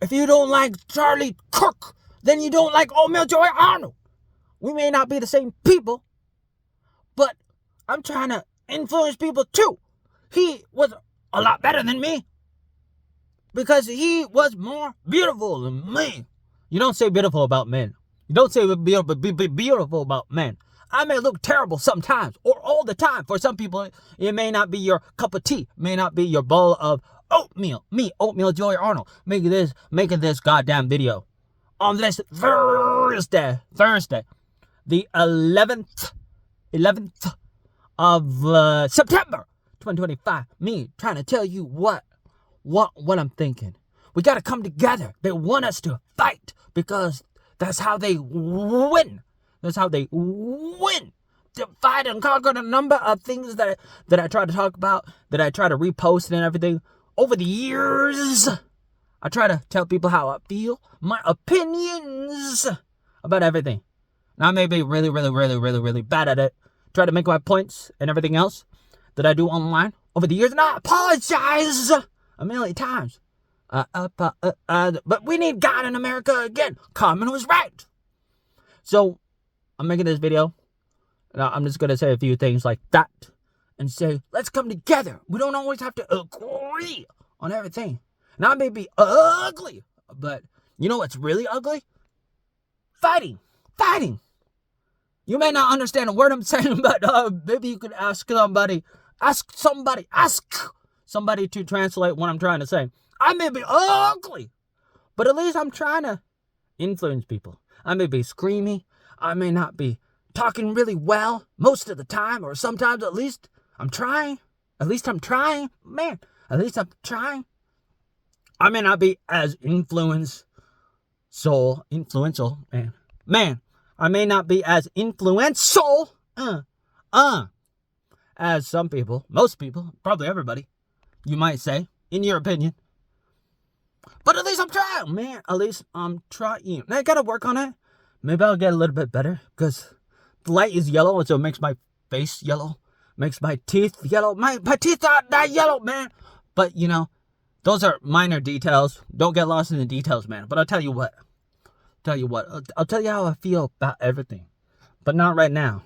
If you don't like Charlie Kirk, then you don't like Oatmeal Joy Arnold. We may not be the same people, but I'm trying to influence people too. He was a lot better than me because he was more beautiful than me. You don't say beautiful about men. You don't say beautiful about men. I may look terrible sometimes or all the time. For some people, it may not be your cup of tea. It may not be your bowl of oatmeal. Me, Oatmeal Joy Arnold, making this goddamn video on this Thursday, the 11th of September 2025. Me trying to tell you what I'm thinking. We got to come together. They want us to fight because that's how they win. That's how they win. To fight and conquer a number of things that I try to talk about, that I try to repost and everything. Over the years, I try to tell people how I feel, my opinions about everything. Now, I may be really bad at it. Try to make my points and everything else that I do online over the years. And I apologize a million times. But we need God in America again. Carmen was right. So, I'm making this video. Now, I'm just going to say a few things like that. And say, let's come together. We don't always have to agree on everything. Now, I may be ugly. But, you know what's really ugly? Fighting. You may not understand a word I'm saying, but maybe you could ask somebody to translate what I'm trying to say. I may be ugly, but at least I'm trying to influence people. I may be screamy. I may not be talking really well most of the time, or sometimes at least I'm trying. At least I'm trying. Man, at least I'm trying. I may not be as influential, man. I may not be as influential, as some people, most people, probably everybody, you might say, in your opinion. But at least I'm trying, man. At least I'm trying. And I gotta work on it. Maybe I'll get a little bit better, because the light is yellow, and so it makes my face yellow, makes my teeth yellow. My teeth are not yellow, man. But, you know, those are minor details. Don't get lost in the details, man. But I'll tell you what. I'll tell you how I feel about everything. But not right now.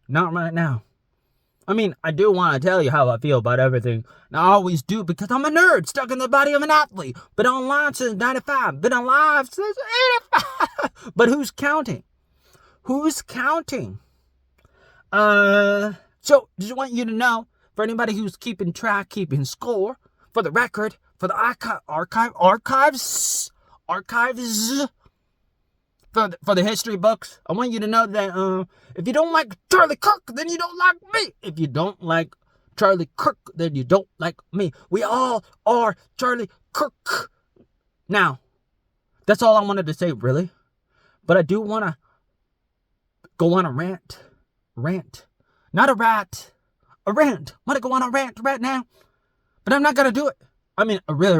Not right now. I mean, I do want to tell you how I feel about everything. And I always do, because I'm a nerd stuck in the body of an athlete. Been online since 95. Been alive since 85. But who's counting? Who's counting? So, just want you to know, for anybody who's keeping track, keeping score, for the record, for the archives, for the history books, I want you to know that if you don't like Charlie Kirk, then you don't like me. If you don't like Charlie Kirk, then you don't like me. We all are Charlie Kirk. Now, that's all I wanted to say, really. But I do want to go on a rant. Not a rat. A rant. Want to go on a rant right now. But I'm not going to do it. I mean, a really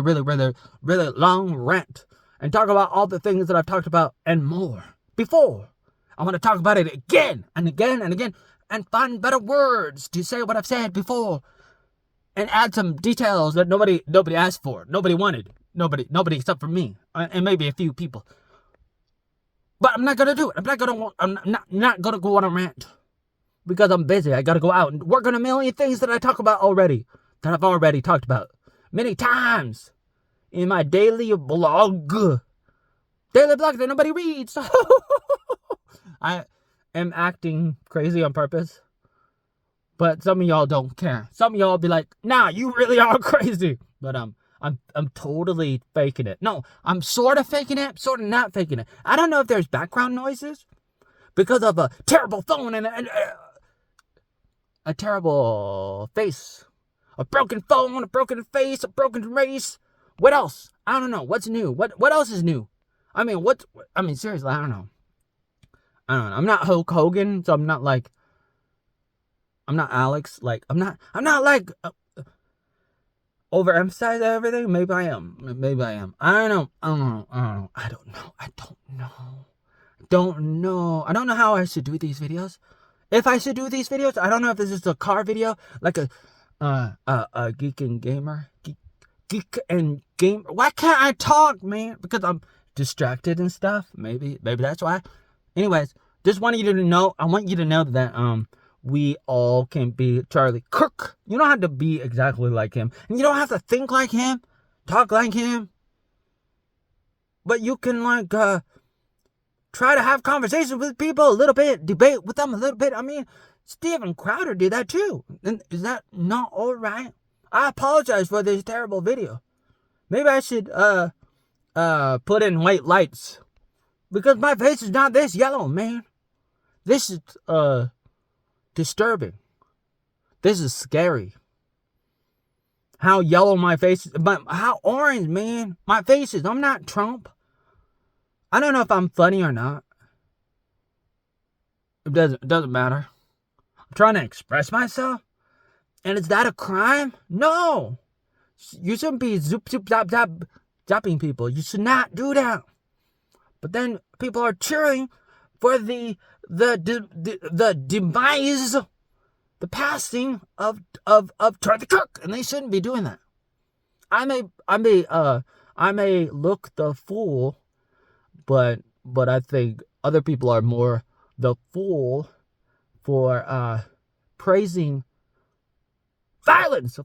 long rant. And talk about all the things that I've talked about and more before. I want to talk about it again and again and again. And find better words to say what I've said before. And add some details that nobody asked for. Nobody wanted. Nobody except for me. And maybe a few people. But I'm not going to do it. I'm not going to go on a rant. Because I'm busy. I got to go out and work on a million things that I talk about already. That I've already talked about many times in my daily blog. Daily blog that nobody reads. I am acting crazy on purpose. But some of y'all don't care. Some of y'all be like, nah, you really are crazy. But I'm totally faking it. No, I'm sort of faking it, sort of not faking it. I don't know if there's background noises because of a terrible phone and a terrible face. A broken phone, a broken face, a broken race. What else? I don't know. What's new? What else is new? I mean, seriously, I don't know. I'm not Hulk Hogan, so I'm not Alex. Like, I'm not like overemphasize everything. Maybe I am. I don't know. I don't know how I should do these videos. If I should do these videos, I don't know if this is a car video, like a geek and gamer, geek and game. Why can't I talk, man? Because I'm distracted and stuff. Maybe that's why. Anyways, just wanted you to know. I want you to know that we all can be Charlie Kirk. You don't have to be exactly like him, and you don't have to think like him, talk like him. But you can try to have conversations with people a little bit, debate with them a little bit. I mean, Steven Crowder did that too. And is that not all right? I apologize for this terrible video. Maybe I should put in white lights, because my face is not this yellow, man. This is disturbing. This is scary. How yellow my face is, but how orange, man, my face is. I'm not Trump. I don't know if I'm funny or not. It doesn't matter. I'm trying to express myself. And is that a crime? No. You shouldn't be zoop zap zapping people. You should not do that. But then people are cheering for the demise, the passing of Charlie Kirk, and they shouldn't be doing that. I may look the fool, but I think other people are more the fool for praising violence.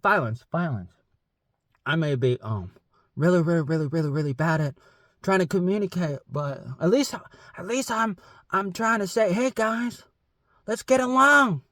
I may be really bad at trying to communicate, but at least I'm trying to say, hey guys, let's get along.